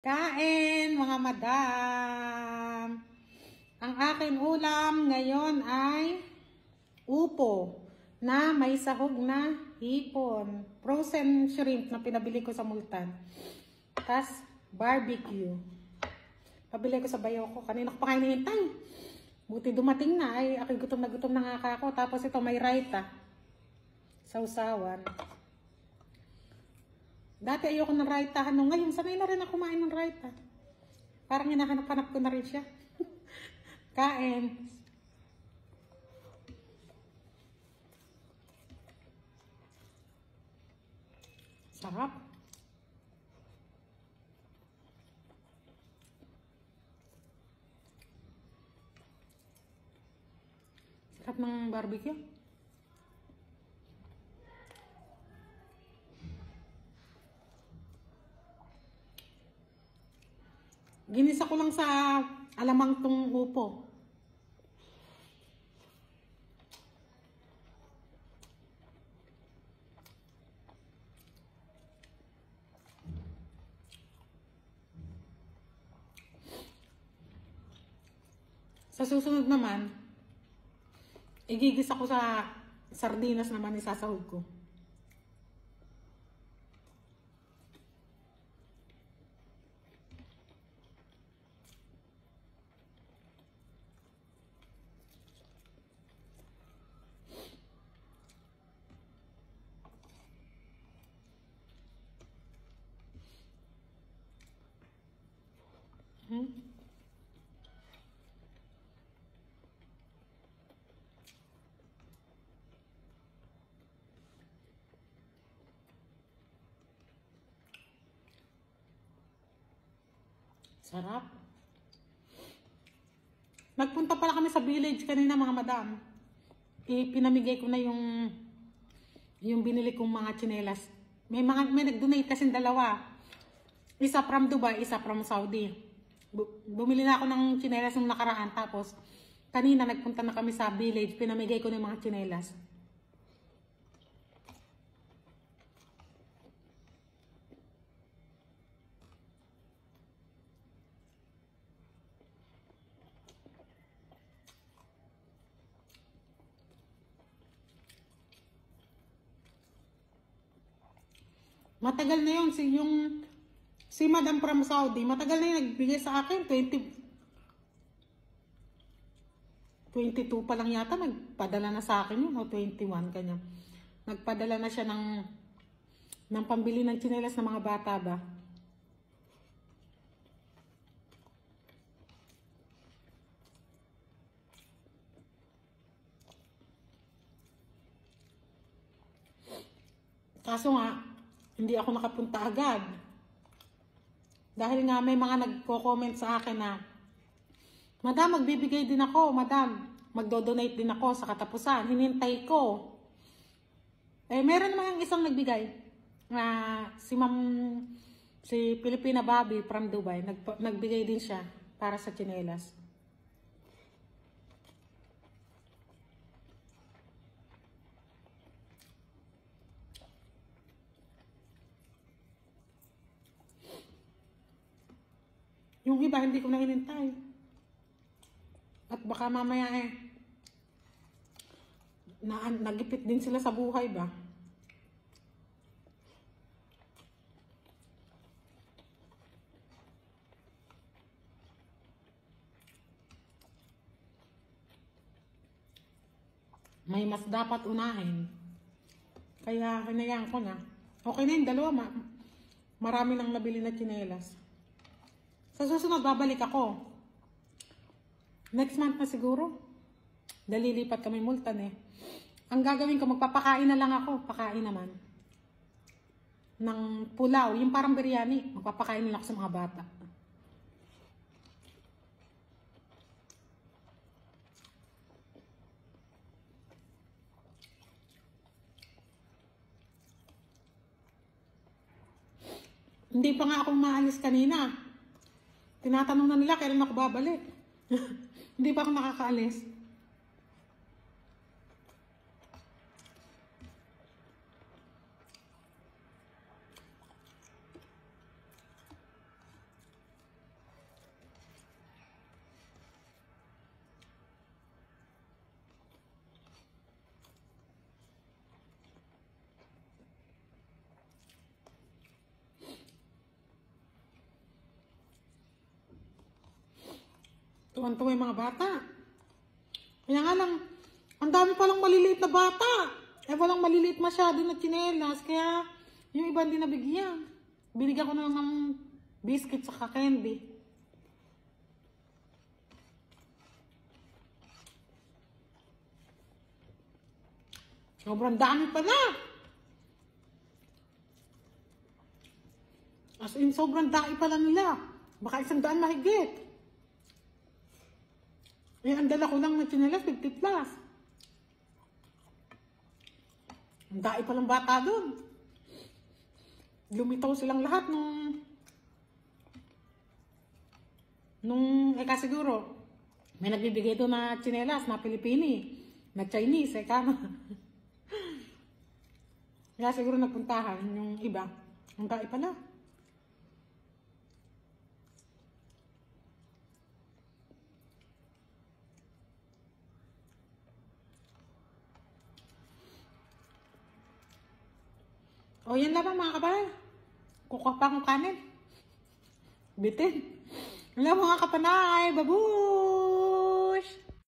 Kain, mga madam! Ang akin ulam ngayon ay upo na may sahog na hipon. Frozen shrimp na pinabili ko sa Multan. Tas barbecue. Pabili ko sa bayo ko. Kanina ko pa kayo hinihintay. Buti dumating na. Ay, ako'y gutom na nga ako. Tapos ito may raita. Sausawan. Dati ayoko ng raita. Ngayon, sanay na rin ako kumain ng raita. Parang hinahanap-hanap ko na rin siya. Kain. Sarap. Sarap ng barbecue. Ginisa ko lang sa alamang tong upo. Sa susunod naman, igigisa ko sa sardinas naman isasahog ko. Sarap. Nagpunta pala kami sa village kanina, mga madam. Pinamigay ko na yung binili kong mga tsinelas. May nag-donate kasing dalawa. Isa from Dubai, isa from Saudi. Bumili na ako ng tsinelas nung nakaraan. Tapos, kanina nagpunta na kami sa village. Pinamigay ko na yung mga tsinelas. Matagal na yun, si Madam from Saudi, matagal na yun nagbigay sa akin, 22 pa lang yata, nagpadala na sa akin yun, o 21 kanya. Nagpadala na siya ng pambili ng tsinelas ng mga bata ba. Kaso nga, hindi ako nakapunta agad. Dahil nga may mga nagko-comment sa akin na, Madam, magbibigay din ako. Madam, magdo-donate din ako sa katapusan. Hinintay ko. Meron naman yung isang nagbigay. Si Pilipina Bobby from Dubai. Nagbigay din siya para sa tsinelas. Yung iba, hindi ko na hinintay. At baka mamaya nagipit din sila sa buhay ba? May mas dapat unahin. Kaya hinayaan ko na. Okay na yung dalawa. Marami nang nabili na tsinelas. Sa susunod, babalik ako. Next month na siguro. Dalilipat kami Multan eh. Ang gagawin ko, magpapakain na lang ako. Pakain naman. Ng pulaw. Yung parang biryani. Magpapakain nila ako sa mga bata. Hindi pa nga akong maalis kanina. Tinatanong na nila kailan ako babalik. Hindi pa ako nakakaalis. tuwan-tuwa yung mga bata. Kaya nga lang, ang dami palang maliliit na bata. Walang maliliit masyado na tsinelas. Kaya yung iba hindi nabigyan. Binigyan ko na ng biscuit sa candy. Sobrang dami pala. As in, sobrang dami pala nila. Baka 100 mahigit. Ang dala ko lang na tsinelas, 50 plus. Ang dami palang bata doon. Lumitaw silang lahat siguro, may nagbibigay doon na tsinelas na Pilipini, na Chinese, kama. Kaya siguro nagpuntahan yung iba. Ang dami pala. O yan lang mga kabayan. Kukuha pa akong kanin. Bitin. Wala mga kapanay. Babu!